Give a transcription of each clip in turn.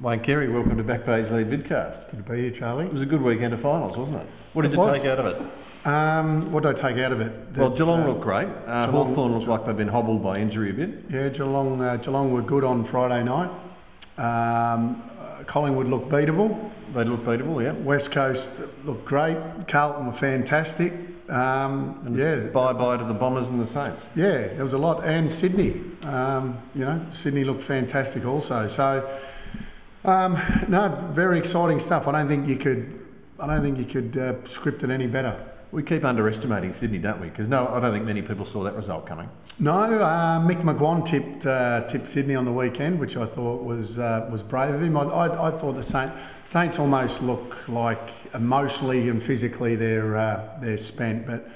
Wayne Carey, welcome to BackPageLead Vidcast. Good to be here, Charlie. It was a good weekend of finals, wasn't it? What did you take out of it? What did I take out of it? Well, Geelong looked great. Hawthorn looked like they've been hobbled by injury a bit. Yeah, Geelong were good on Friday night. Collingwood looked beatable. They looked beatable, yeah. West Coast looked great. Carlton were fantastic. Bye-bye to the Bombers and the Saints. Yeah, there was a lot. And Sydney. Sydney looked fantastic also. So, very exciting stuff. I don't think you could script it any better. We keep underestimating Sydney, don't we? Because I don't think many people saw that result coming. No, Mick McGuan tipped Sydney on the weekend, which I thought was brave of him. I thought the Saints almost look like emotionally and physically they're spent, but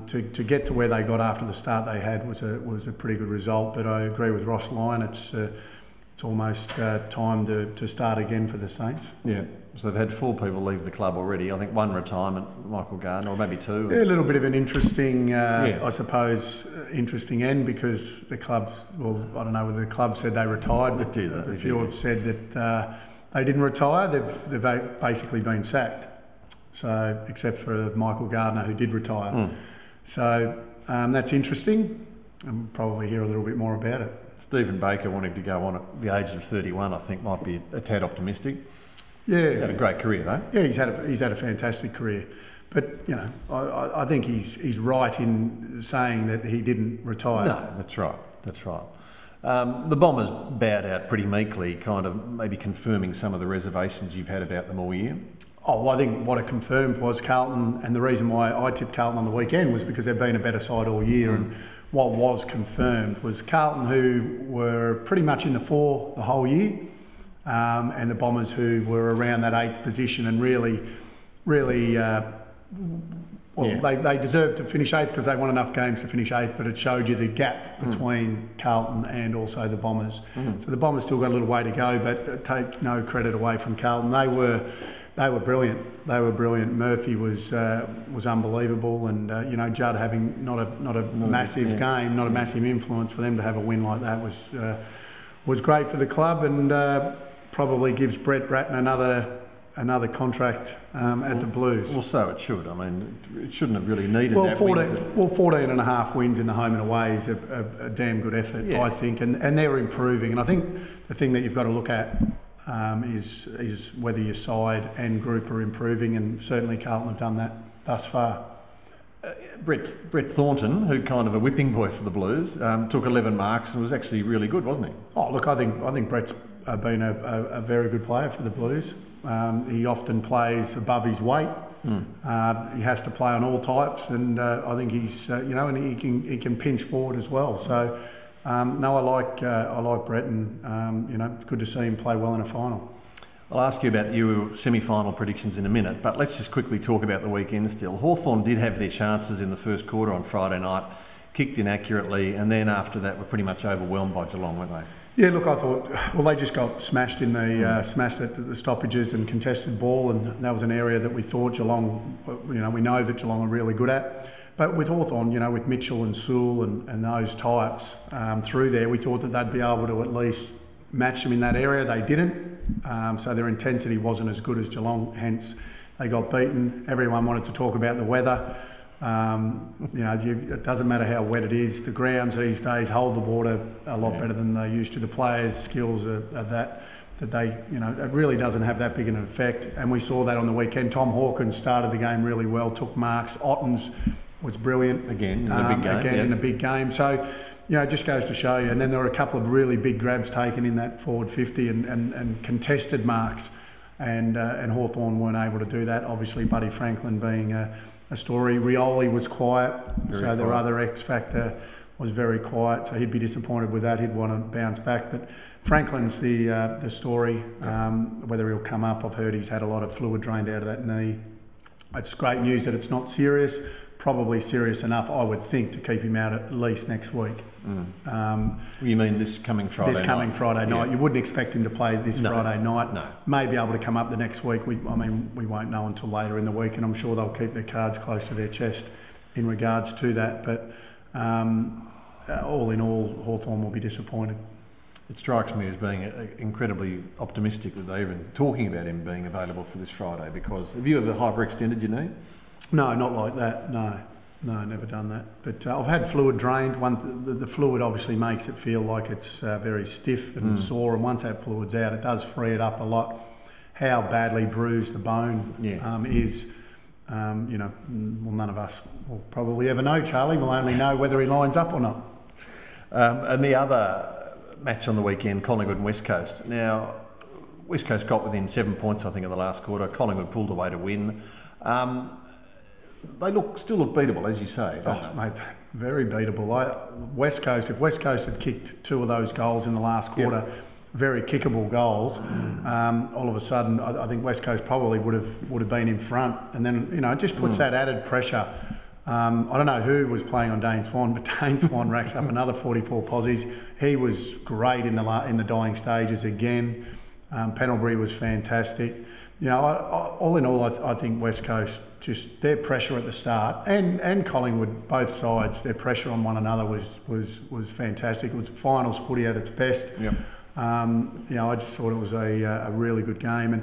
to get to where they got after the start they had was a pretty good result. But I agree with Ross Lyon. It's almost time to start again for the Saints. Yeah, so they've had 4 people leave the club already. I think 1 retirement, Michael Gardner, or maybe 2. Yeah, a little bit of an interesting, I suppose, interesting end because the club, well, I don't know whether the club said they retired, but a few have said that they didn't retire. They've basically been sacked. So, except for Michael Gardner, who did retire. So that's interesting. I'll probably hear a little bit more about it. Stephen Baker wanting to go on at the age of 31, I think, might be a tad optimistic. Yeah, he's had a great career though. Yeah, he's had a fantastic career, but I think he's right in saying that he didn't retire. No, that's right. The Bombers bowed out pretty meekly, kind of maybe confirming some of the reservations you've had about them all year. Oh, well, I think what it confirmed was Carlton, and the reason why I tipped Carlton on the weekend was because they've been a better side all year. And what was confirmed was Carlton, who were pretty much in the 4 the whole year, and the Bombers, who were around that 8th position and really, they deserved to finish 8th because they won enough games to finish 8th, but it showed you the gap between Carlton and also the Bombers. So the Bombers still got a little way to go, but take no credit away from Carlton. They were brilliant. They were brilliant. Murphy was unbelievable, and Judd having not a massive game, not a massive influence, for them to have a win like that was great for the club, and probably gives Brett Bratton another contract at the Blues. Well, so it should. I mean, it shouldn't have really needed that 14 and a half wins in the home and away is a damn good effort, I think, and they're improving. And I think the thing that you've got to look at is whether your side and group are improving, and certainly Carlton have done that thus far. Brett Thornton, who kind of a whipping boy for the Blues, took 11 marks and was actually really good, wasn't he? Oh, look, I think Brett's been a very good player for the Blues. He often plays above his weight. He has to play on all types, and I think he's and he can pinch forward as well. So. I like Brett, and it's good to see him play well in a final. I'll ask you about your semi-final predictions in a minute, but let's just quickly talk about the weekend still. Hawthorn did have their chances in the first quarter on Friday night, kicked inaccurately, and then after that were pretty much overwhelmed by Geelong, weren't they? Yeah, look, I thought, well, they just got smashed in smashed at the stoppages and contested ball, and that was an area that we thought Geelong, we know that Geelong are really good at. But with Hawthorn, with Mitchell and Sewell and those types through there, we thought that they'd be able to at least match them in that area. They didn't, so their intensity wasn't as good as Geelong, hence they got beaten. Everyone wanted to talk about the weather. It doesn't matter how wet it is. The grounds these days hold the water a lot better than they used to. The players' skills are that they, it really doesn't have that big an effect. And we saw that on the weekend. Tom Hawkins started the game really well, took marks. Ottens was brilliant again in a big game. So, it just goes to show you. And then there were a couple of really big grabs taken in that forward 50 and contested marks, and Hawthorn weren't able to do that. Obviously, Buddy Franklin being a story. Rioli was quiet, their other X factor was very quiet. So he'd be disappointed with that. He'd want to bounce back. But Franklin's the story. Whether he'll come up, I've heard he's had a lot of fluid drained out of that knee. It's great news that it's not serious. Probably serious enough, I would think, to keep him out at least next week. You mean this coming Friday night? This coming Friday night. You wouldn't expect him to play this Friday night. No. May be able to come up the next week. We won't know until later in the week, and I'm sure they'll keep their cards close to their chest in regards to that. But all in all, Hawthorn will be disappointed. It strikes me as being incredibly optimistic that they're even talking about him being available for this Friday, because have you ever hyperextended your knee? No, not like that, no. No, never done that. But I've had fluid drained. The fluid obviously makes it feel like it's very stiff and sore, and once that fluid's out, it does free it up a lot. How badly bruised the bone is, well, none of us will probably ever know, Charlie. We'll only know whether he lines up or not. And the other match on the weekend, Collingwood and West Coast. Now, West Coast got within 7 points, I think, in the last quarter. Collingwood pulled away to win. They still look beatable, as you say, don't they? Mate, very beatable. West Coast, if West Coast had kicked 2 of those goals in the last quarter, very kickable goals, all of a sudden I think West Coast probably would have been in front, and then it just puts that added pressure. I don't know who was playing on Dane Swan, but Dane Swan racks up another 44 posies. He was great in the dying stages again. Pendlebury was fantastic. All in all, I think West Coast, just their pressure at the start, and Collingwood, both sides, their pressure on one another was fantastic. It was finals footy at its best. Yep. I just thought it was a really good game, and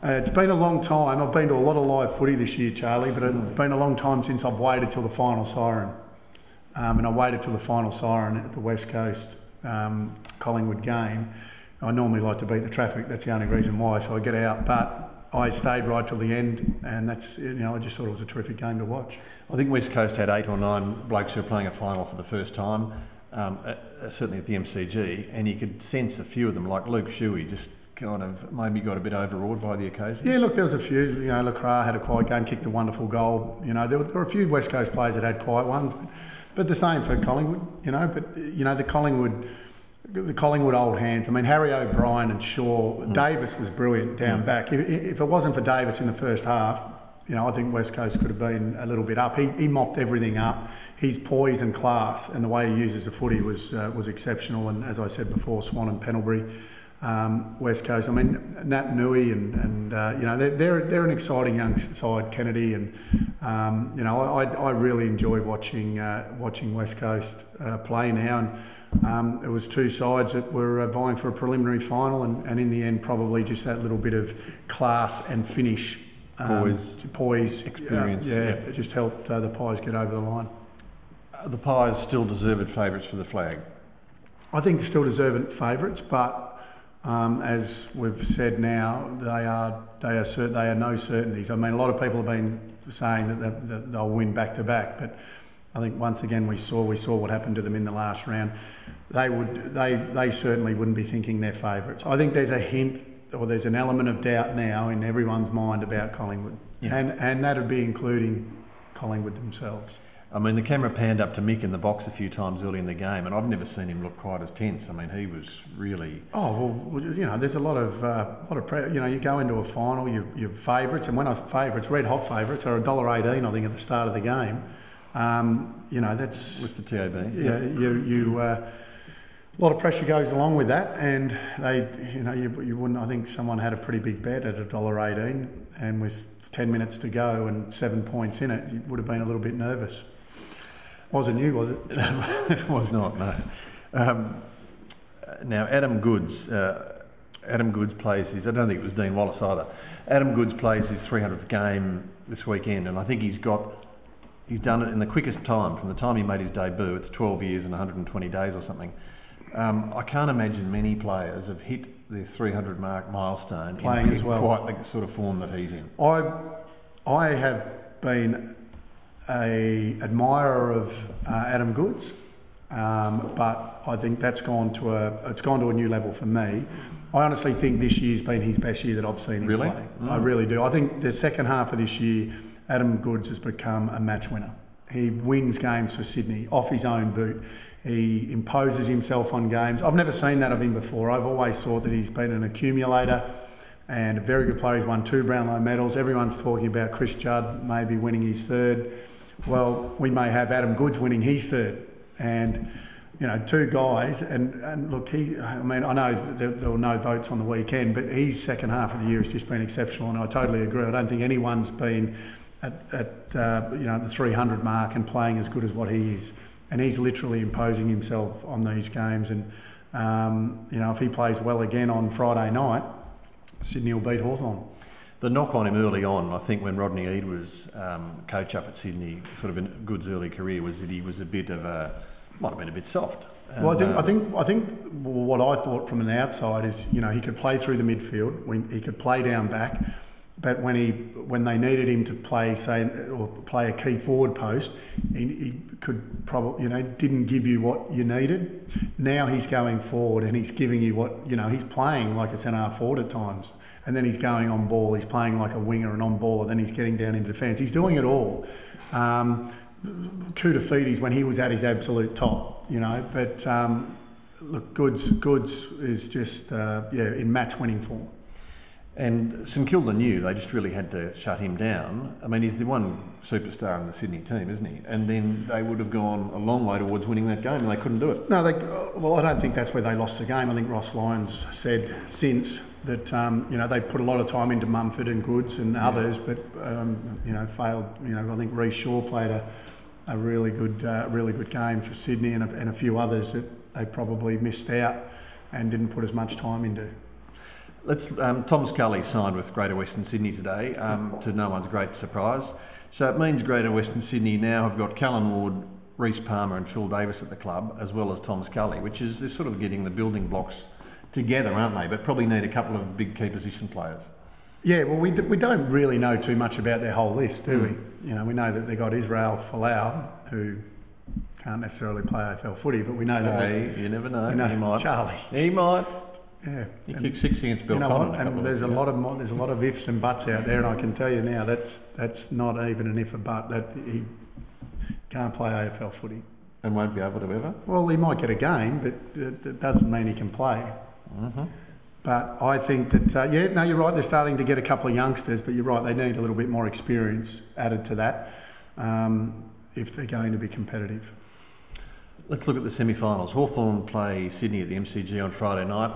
it's been a long time. I've been to a lot of live footy this year, Charlie, but it's been a long time since I've waited till the final siren. And I waited till the final siren at the West Coast Collingwood game. I normally like to beat the traffic. That's the only reason why. So I get out, but I stayed right till the end, and that's I just thought it was a terrific game to watch. I think West Coast had 8 or 9 blokes who were playing a final for the first time, certainly at the MCG, and you could sense a few of them, like Luke Shuey, just kind of maybe got a bit overawed by the occasion. Yeah, look, there was a few. Lacroix had a quiet game, kicked a wonderful goal. There were a few West Coast players that had quiet ones, but the same for Collingwood. The Collingwood old hands. I mean, Harry O'Brien and Shaw. Davis was brilliant down back. If it wasn't for Davis in the first half, I think West Coast could have been a little bit up. He mopped everything up. His poise and class and the way he uses the footy was exceptional. And as I said before, Swan and Pendlebury, West Coast. I mean, Nat Nui and they're an exciting young side. Kennedy and I really enjoy watching West Coast play now. And it was 2 sides that were vying for a preliminary final, and in the end, probably just that little bit of class and finish, poise, experience. It just helped the Pies get over the line. The Pies still deserved favourites for the flag. I think they're still deserving favourites, but as we've said now, they are no certainties. I mean, a lot of people have been saying that they'll win back to back, but I think once again we saw what happened to them in the last round. They certainly wouldn't be thinking they're favourites. I think there's a hint, or there's an element of doubt now in everyone's mind about Collingwood, and that would be including Collingwood themselves. I mean, the camera panned up to Mick in the box a few times early in the game, and I've never seen him look quite as tense. I mean, he was really. Oh well, there's a lot of pressure. You go into a final, your favourites, and when I favourites, red hot favourites, are $1.18, I think, at the start of the game. That's with the TAB. Yeah, a lot of pressure goes along with that, and you wouldn't. I think someone had a pretty big bet at $1.18, and with 10 minutes to go and 7 points in it, you would have been a little bit nervous. Wasn't you, was it? It was not. No. Now Adam Goods plays his. I don't think it was Dean Wallace either. Adam Goods plays his 300th game this weekend, and I think he's done it in the quickest time. From the time he made his debut, it's 12 years and 120 days or something. I can't imagine many players have hit the 300 mark milestone playing as well. Quite the sort of form that he's in. I have been an admirer of Adam Goods, but I think that's gone to a new level for me. I honestly think this year's been his best year that I've seen him play. I really do. I think the second half of this year, Adam Goods has become a match winner. He wins games for Sydney off his own boot. He imposes himself on games. I've never seen that of him before. I've always thought that he's been an accumulator and a very good player. He's won 2 Brownlow medals. Everyone's talking about Chris Judd maybe winning his 3rd. Well, we may have Adam Goods winning his 3rd. And, 2 guys. And look, I know there were no votes on the weekend, but his second half of the year has just been exceptional. And I totally agree. I don't think anyone's been at the 300 mark and playing as good as what he is. And he's literally imposing himself on these games, and If he plays well again on Friday night, Sydney will beat Hawthorn. The knock on him early on, I think, when Rodney Eade was coach up at Sydney, sort of in Good's early career, was that he was might have been a bit soft. And, well, I think what I thought from an outside is, he could play through the midfield, he could play down back, but when they needed him to play, or play a key forward post, he could probably, didn't give you what you needed. Now he's going forward and he's giving you what, he's playing like a centre forward at times. And then he's going on ball, he's playing like a winger and on ball, and then he's getting down into defence. He's doing it all. Coup de Fides when he was at his absolute top, but look, Goods is just, in match-winning form. And St Kilda knew they just really had to shut him down. I mean, he's the one superstar in the Sydney team, isn't he? And then they would have gone a long way towards winning that game, and they couldn't do it. No, I don't think that's where they lost the game. I think Ross Lyons said since that they put a lot of time into Mumford and Goods and others, but failed. I think Reece Shaw played a really good game for Sydney, and a few others that they probably missed out and didn't put as much time into. Tom Scully signed with Greater Western Sydney today, to no one's great surprise. So it means Greater Western Sydney now have got Callan Ward, Reece Palmer and Phil Davis at the club, as well as Tom Scully, which is they're sort of getting the building blocks together, aren't they? But probably need a couple of big key position players. Yeah, well, we don't really know too much about their whole list, do we? We know that they got Israel Folau, who can't necessarily play AFL footy, but we know that. You never know. He might. Charlie. He might. Yeah, he kicked 6 against Bill Cotton. And there's a lot of ifs and buts out there, and I can tell you now that's not even an if or but, that he can't play AFL footy. And won't be able to ever? Well, he might get a game, but that doesn't mean he can play. Mm-hmm. But I think that, you're right, they're starting to get a couple of youngsters, but you're right, they need a little bit more experience added to that if they're going to be competitive. Let's look at the semi-finals. Hawthorn play Sydney at the MCG on Friday night.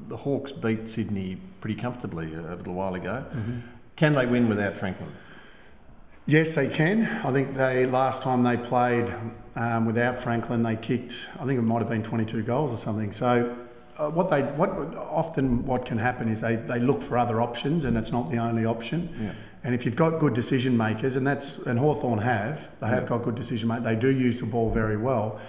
The Hawks beat Sydney pretty comfortably a little while ago. Mm-hmm. Can they win without Franklin? Yes, they can. I think last time they played without Franklin, they kicked, I think it might have been 22 goals or something. So what can happen is they look for other options, and it's not the only option. Yeah. And if you've got good decision makers, and Hawthorn have got good decision makers, they do use the ball very well,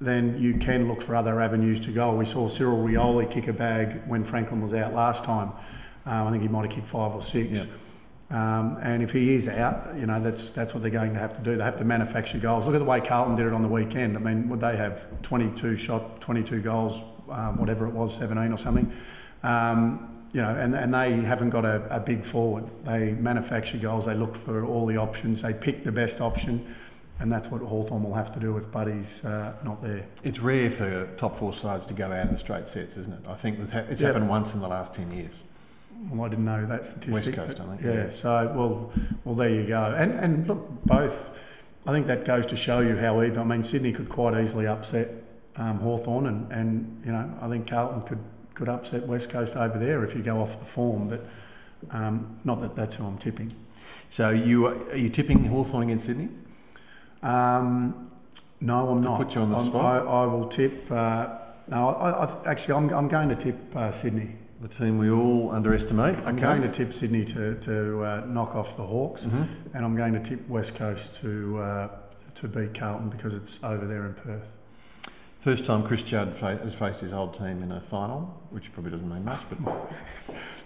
then you can look for other avenues to goal. We saw Cyril Rioli kick a bag when Franklin was out last time. I think he might have kicked 5 or 6. Yeah. And if he is out, that's what they're going to have to do. They have to manufacture goals. Look at the way Carlton did it on the weekend. I mean, would they have 22 goals, whatever it was, 17 or something? And they haven't got a big forward. They manufacture goals. They look for all the options. They pick the best option, and that's what Hawthorn will have to do if Buddy's not there. It's rare for top 4 sides to go out in straight sets, isn't it? I think it's happened once in the last 10 years. Well, I didn't know that statistic. West Coast, I think. Yeah. So well, there you go. And look, both. I think that goes to show you how even. I mean, Sydney could quite easily upset Hawthorn, and I think Carlton could upset West Coast over there if you go off the form. But not that's who I'm tipping. So are you tipping Hawthorn against Sydney? No, I'm not. To put you on the spot. I will tip. I'm going to tip Sydney. The team we all underestimate. I'm going to tip Sydney to knock off the Hawks, mm-hmm. and I'm going to tip West Coast to beat Carlton because it's over there in Perth. First time Chris Judd has faced his old team in a final, which probably doesn't mean much, but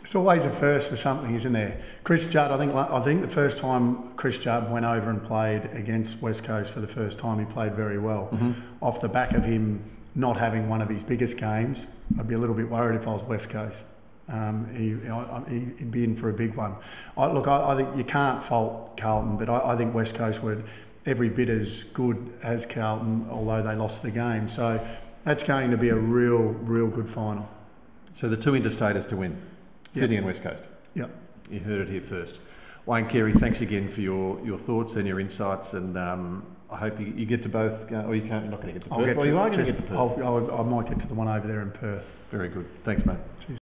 it's always a first for something, isn't there? Chris Judd, I think the first time Chris Judd went over and played against West Coast for the first time, he played very well. Mm-hmm. Off the back of him not having one of his biggest games, I'd be a little bit worried if I was West Coast. He'd be in for a big one. I think you can't fault Carlton, but I think West Coast were every bit as good as Carlton, although they lost the game. So that's going to be a real good final. So the 2 interstaters to win, Sydney and West Coast. Yep. You heard it here first. Wayne, Carey, thanks again for your thoughts and your insights, and I hope you get to both. Or you can't. You're not going to get to Perth. You are going to get to Perth. I might get to the one over there in Perth. Very good. Thanks, mate. Cheers.